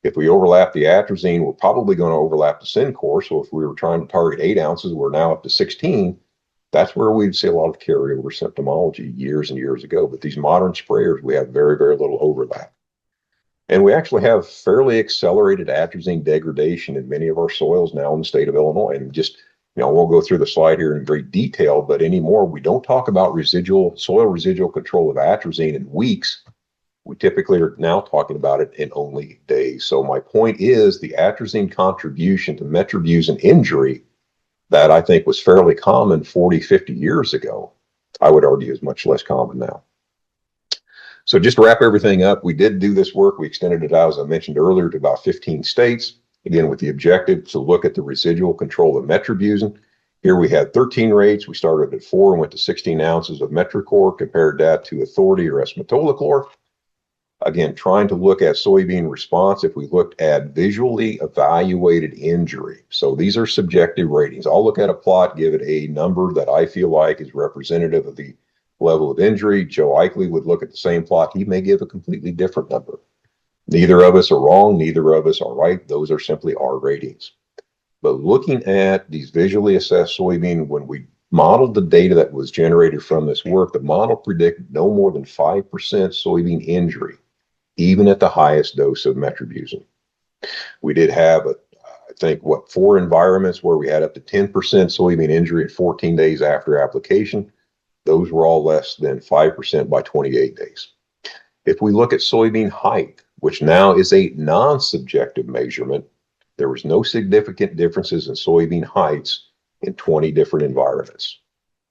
If we overlap the atrazine, we're probably going to overlap the Syncor. So if we were trying to target 8 ounces, we're now up to 16. That's where we'd see a lot of carryover symptomology years and years ago. But these modern sprayers, we have very, very little overlap. And we actually have fairly accelerated atrazine degradation in many of our soils now in the state of Illinois. And just, we'll go through the slide here in great detail, but anymore, we don't talk about soil residual control of atrazine in weeks. We typically are now talking about it in only days. So my point is the atrazine contribution to metribuzin injury that I think was fairly common 40, 50 years ago, I would argue is much less common now. So just to wrap everything up, we did do this work. We extended it out, as I mentioned earlier, to about 15 states, again, with the objective to look at the residual control of metribuzin. Here we had 13 rates. We started at 4 and went to 16 ounces of Metricor, compared that to Authority or Esmetolachlor. Again, trying to look at soybean response if we looked at visually evaluated injury. So these are subjective ratings. I'll look at a plot, give it a number that I feel like is representative of the level of injury. Joe Eichley would look at the same plot. He may give a completely different number. Neither of us are wrong. Neither of us are right. Those are simply our ratings. But looking at these visually assessed soybean, when we modeled the data that was generated from this work, the model predicted no more than 5% soybean injury, even at the highest dose of metribuzin. We did have, I think, 4 environments where we had up to 10% soybean injury at 14 days after application. Those were all less than 5% by 28 days. If we look at soybean height, which now is a non-subjective measurement, there was no significant differences in soybean heights in 20 different environments.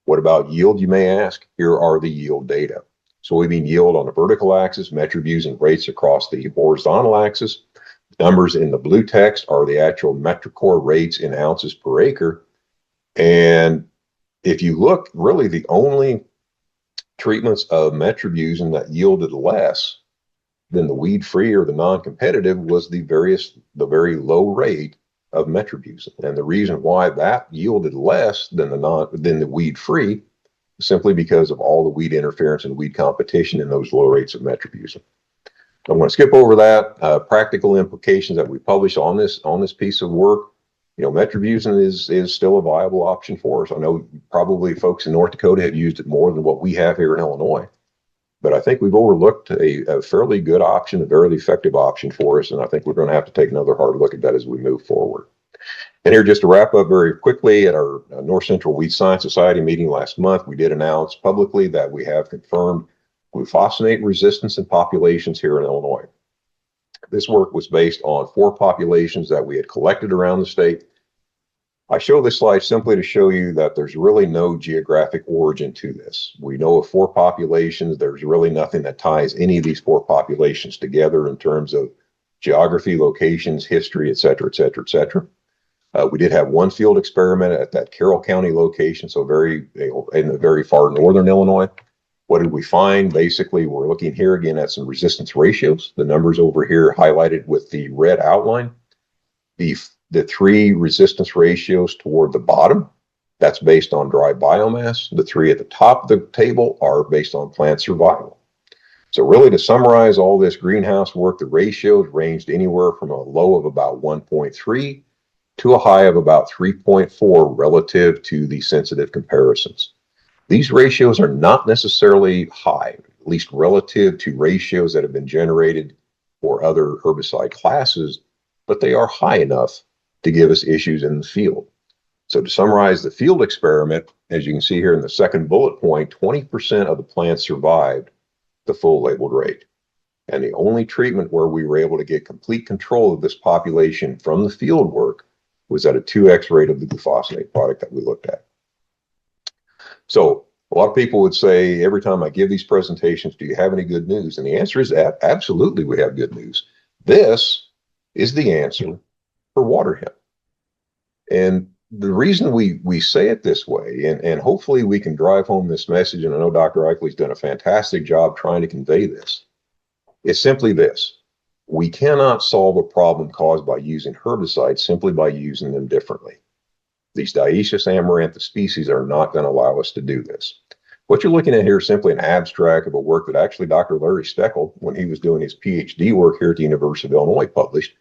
What about yield, you may ask? Here are the yield data. Soybean yield on the vertical axis, metribuzin rates across the horizontal axis. Numbers in the blue text are the actual Metricor rates in ounces per acre. And if you look, really the only treatments of metribuzin that yielded less than the weed-free or the non-competitive was the very low rate of metribuzin. And the reason why that yielded less than the weed-free simply because of all the weed interference and weed competition in those low rates of metribuzin. I'm going to skip over that. Practical implications that we published on this piece of work. Metribuzin is still a viable option for us. I know probably folks in North Dakota have used it more than what we have here in Illinois, but I think we've overlooked a fairly good option, a very effective option for us, and I think we're going to have to take another hard look at that as we move forward. And here, just to wrap up very quickly, at our North Central Weed Science Society meeting last month, we did announce publicly that we have confirmed glufosinate resistance in populations here in Illinois. This work was based on 4 populations that we had collected around the state. I show this slide simply to show you that there's really no geographic origin to this. We know of 4 populations. There's really nothing that ties any of these 4 populations together in terms of geography, locations, history, et cetera, et cetera, et cetera. We did have 1 field experiment at that Carroll County location, so in the very far northern Illinois. What did we find? Basically, we're looking here again at some resistance ratios. The numbers over here highlighted with the red outline. The 3 resistance ratios toward the bottom, that's based on dry biomass. The 3 at the top of the table are based on plant survival. So really, to summarize all this greenhouse work, the ratios ranged anywhere from a low of about 1.3 to a high of about 3.4 relative to the sensitive comparisons. These ratios are not necessarily high, at least relative to ratios that have been generated for other herbicide classes, but they are high enough to give us issues in the field. So to summarize the field experiment, as you can see here in the second bullet point, 20% of the plants survived the full labeled rate. And the only treatment where we were able to get complete control of this population from the field work was at a 2x rate of the glufosinate product that we looked at. So A lot of people would say every time I give these presentations, do you have any good news? And the answer is absolutely, we have good news. This is the answer for Waterhemp. And the reason we say it this way, and hopefully we can drive home this message, and I know Dr. Eichley's done a fantastic job trying to convey this, is simply this. We cannot solve a problem caused by using herbicides simply by using them differently. These dioecious amaranthus species are not going to allow us to do this. What you're looking at here is simply an abstract of a work that actually Dr. Larry Steckel, when he was doing his PhD work here at the University of Illinois, published.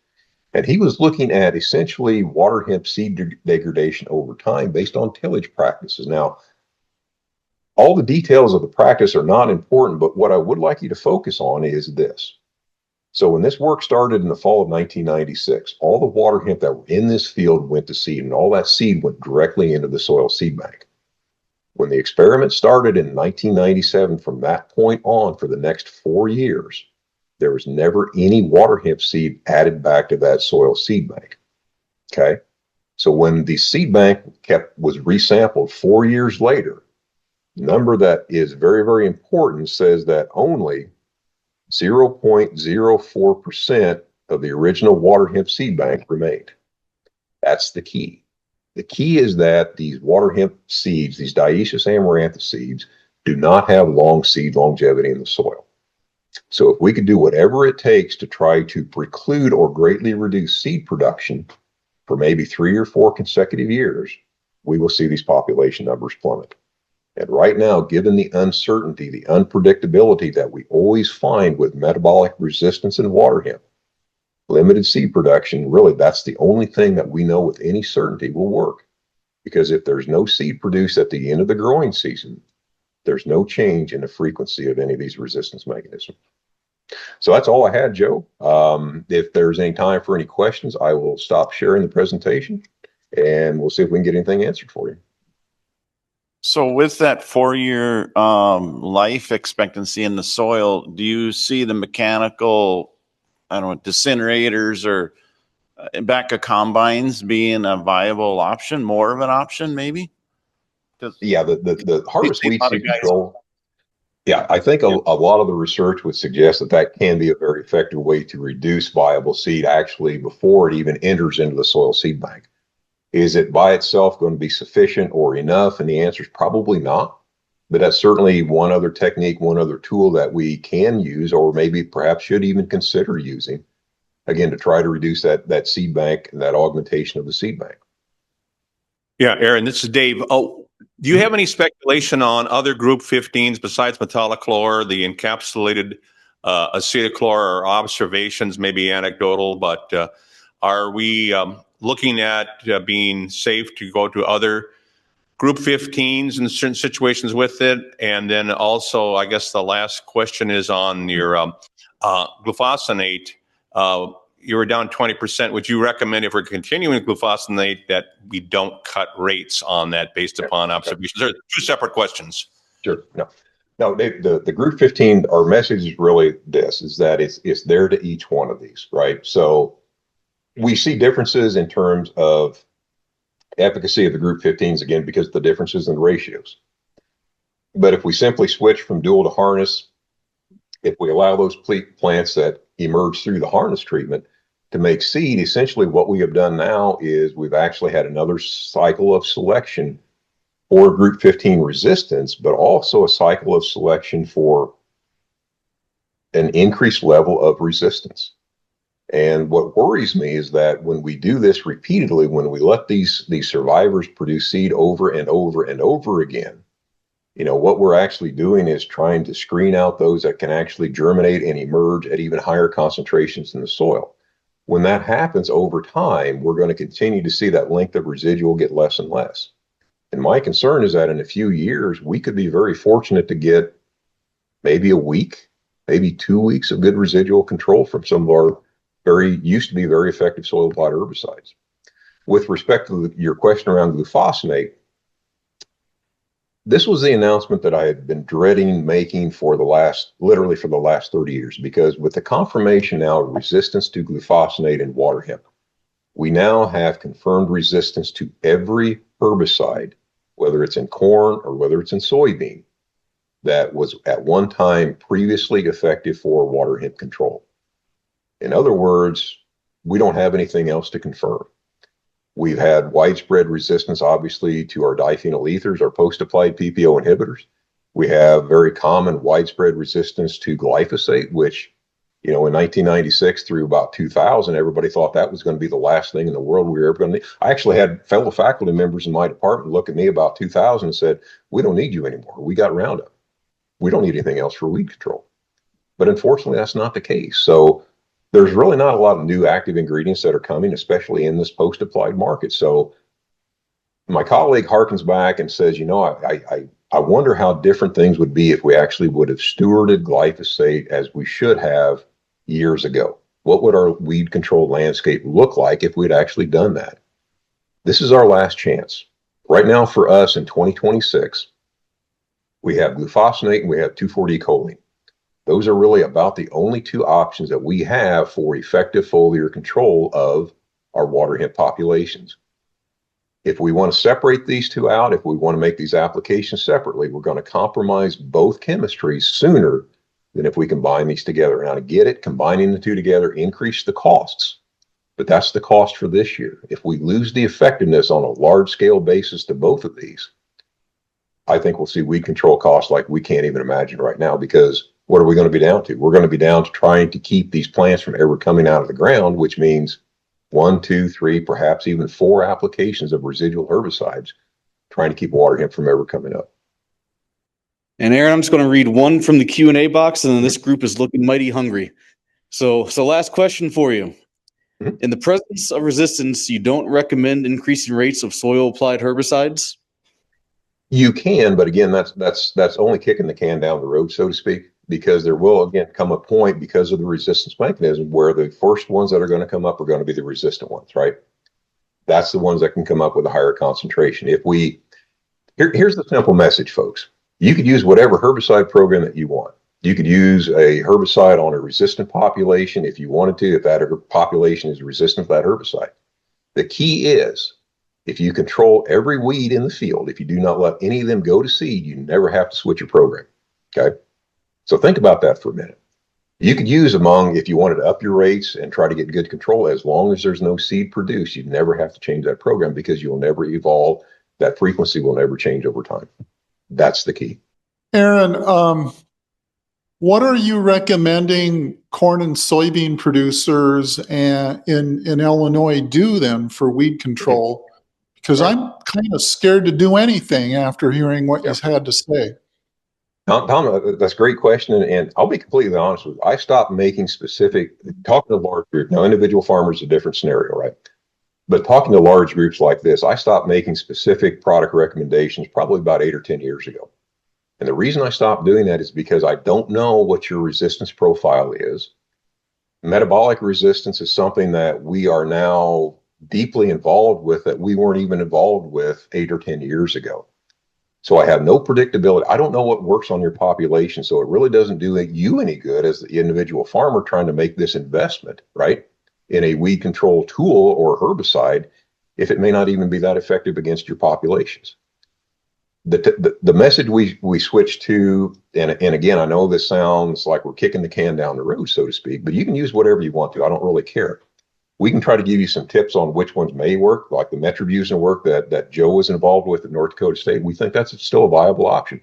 And he was looking at essentially water hemp seed degradation over time based on tillage practices. Now, all the details of the practice are not important, but what I would like you to focus on is this. So when this work started in the fall of 1996, all the water hemp that were in this field went to seed, and all that seed went directly into the soil seed bank. When the experiment started in 1997, from that point on for the next 4 years, there was never any water hemp seed added back to that soil seed bank. Okay. So when the seed bank was resampled 4 years later, number that is very, very important says that only 0.04% of the original water hemp seed bank remained. That's the key. The key is that these water hemp seeds, these dioecious amaranthus seeds, do not have long seed longevity in the soil. So if we could do whatever it takes to try to preclude or greatly reduce seed production for maybe 3 or 4 consecutive years, we will see these population numbers plummet. And right now, given the uncertainty, the unpredictability that we always find with metabolic resistance in water hemp, limited seed production, really, that's the only thing that we know with any certainty will work. Because if there's no seed produced at the end of the growing season, there's no change in the frequency of any of these resistance mechanisms. So that's all I had, Joe. If there's any time for any questions, I will stop sharing the presentation and we'll see if we can get anything answered for you. So with that 4-year life expectancy in the soil, do you see the mechanical, I don't know, disintegrators or back-of combines being a viable option, more of an option maybe? Yeah, the harvest weed seed control. Yeah, I think a lot of the research would suggest that that can be a very effective way to reduce viable seed actually before it even enters into the soil seed bank. Is it by itself going to be sufficient or enough? And the answer is probably not. But that's certainly one other technique, one other tool that we can use, or maybe perhaps should even consider using, again, to try to reduce that seed bank and that augmentation of the seed bank. Yeah, Aaron, this is Dave. Oh, do you have any speculation on other group 15s besides metolachlor, the encapsulated acetochlor, or observations, maybe anecdotal, but are we looking at being safe to go to other group 15s in certain situations with it? And then also, I guess the last question is on your glufosinate. You were down 20%. Would you recommend, if we're continuing glufosinate, that we don't cut rates on that based upon observations? There are 2 separate questions. Sure. No, the group 15, our message is really this, is that it's there to each one of these, right? So we see differences in terms of efficacy of the group 15s, again, because of the differences in the ratios. But if we simply switch from dual to harness, if we allow those plants that emerge through the harness treatment to make seed, essentially what we have done now is we've actually had another cycle of selection for group 15 resistance, but also a cycle of selection for an increased level of resistance. And what worries me is that when we do this repeatedly, when we let these survivors produce seed over and over and over again, what we're actually doing is trying to screen out those that can actually germinate and emerge at even higher concentrations in the soil. When that happens over time, we're going to continue to see that length of residual get less and less. And my concern is that in a few years, we could be very fortunate to get maybe a week, maybe 2 weeks of good residual control from some of our used to be very effective soil applied herbicides. With respect to your question around glufosinate, this was the announcement that I had been dreading making literally for the last 30 years, because with the confirmation now of resistance to glufosinate in water hemp, we now have confirmed resistance to every herbicide whether it's in corn or whether it's in soybean, that was at one time previously effective for water hemp control. In other words, we don't have anything else to confirm. We've had widespread resistance, obviously, to our diphenyl ethers, our post-applied PPO inhibitors. We have very common widespread resistance to glyphosate, which, in 1996 through about 2000, everybody thought that was going to be the last thing in the world we were ever going to need. I actually had fellow faculty members in my department look at me about 2000 and said, "We don't need you anymore. We got Roundup. We don't need anything else for weed control." But unfortunately, that's not the case. So there's really not a lot of new active ingredients that are coming, especially in this post-applied market. So my colleague harkens back and says, I wonder how different things would be if we actually would have stewarded glyphosate as we should have years ago. What would our weed control landscape look like if we'd actually done that? This is our last chance. Right now for us in 2026, we have glufosinate and we have 2,4-D-choline. Those are really about the only two options that we have for effective foliar control of our water hemp populations. If we want to separate these two out, if we want to make these applications separately, we're going to compromise both chemistries sooner than if we combine these together. Now, to get it, combining the two together increase the costs, but that's the cost for this year. If we lose the effectiveness on a large scale basis to both of these, I think we'll see weed control costs like we can't even imagine right now, because what are we going to be down to? We're going to be down to trying to keep these plants from ever coming out of the ground, which means 1, 2, 3, perhaps even 4 applications of residual herbicides, trying to keep water hemp from ever coming up. And Aaron, I'm just going to read one from the Q&A box, and then this group is looking mighty hungry. So last question for you. Mhm. In the presence of resistance, you don't recommend increasing rates of soil-applied herbicides? You can, but again, that's only kicking the can down the road, so to speak, because there will again come a point, because of the resistance mechanism, where the first ones that are going to come up are going to be the resistant ones, right? That's the ones that can come up with a higher concentration. Here's the simple message, folks. You could use whatever herbicide program that you want. You could use a herbicide on a resistant population if you wanted to, if that population is resistant to that herbicide. The key is, if you control every weed in the field, if you do not let any of them go to seed, you never have to switch your program. Okay. So think about that for a minute. You could use if you wanted to up your rates and try to get good control, as long as there's no seed produced, you'd never have to change that program, because you'll never evolve. That frequency will never change over time. That's the key. Aaron, what are you recommending corn and soybean producers in Illinois do then for weed control? Because Right. I'm kind of scared to do anything after hearing what you've had to say. Tom, that's a great question. And I'll be completely honest with you. I stopped making talking to large groups. Now, individual farmers is a different scenario, right? But talking to large groups like this, I stopped making specific product recommendations probably about 8 or 10 years ago. And the reason I stopped doing that is because I don't know what your resistance profile is. Metabolic resistance is something that we are now deeply involved with that we weren't even involved with 8 or 10 years ago. So I have no predictability. I don't know what works on your population. So it really doesn't do you any good as the individual farmer trying to make this investment, right, in a weed control tool or herbicide, if it may not even be that effective against your populations. The message we switched to, and again, I know this sounds like we're kicking the can down the road, so to speak, but you can use whatever you want to. I don't really care. We can try to give you some tips on which ones may work, like the metribuzin work that Joe was involved with at North Dakota State. We think that's still a viable option.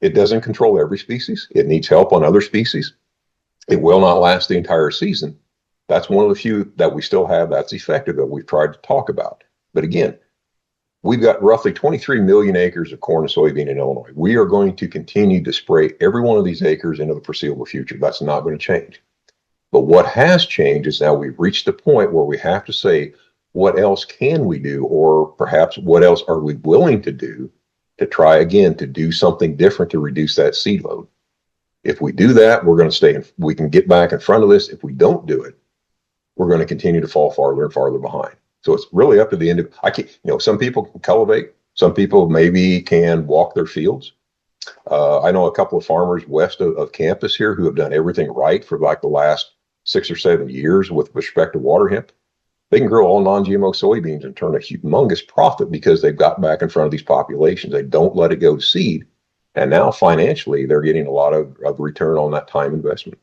It doesn't control every species. It needs help on other species. It will not last the entire season. That's one of the few that we still have that's effective that we've tried to talk about. But again, we've got roughly 23 million acres of corn and soybean in Illinois. We are going to continue to spray every one of these acres into the foreseeable future. That's not going to change. But what has changed is now we've reached the point where we have to say, what else can we do? Or perhaps what else are we willing to do to try again to do something different to reduce that seed load? If we do that, we're going to we can get back in front of this. If we don't do it, we're going to continue to fall farther and farther behind. So it's really up to the end. Some people can cultivate. Some people maybe can walk their fields. I know a couple of farmers west of campus here who have done everything right for like the last 6 or 7 years with respect to water hemp. they can grow all non-GMO soybeans and turn a humongous profit because they've got back in front of these populations. They don't let it go to seed. And now financially, they're getting a lot of return on that time investment.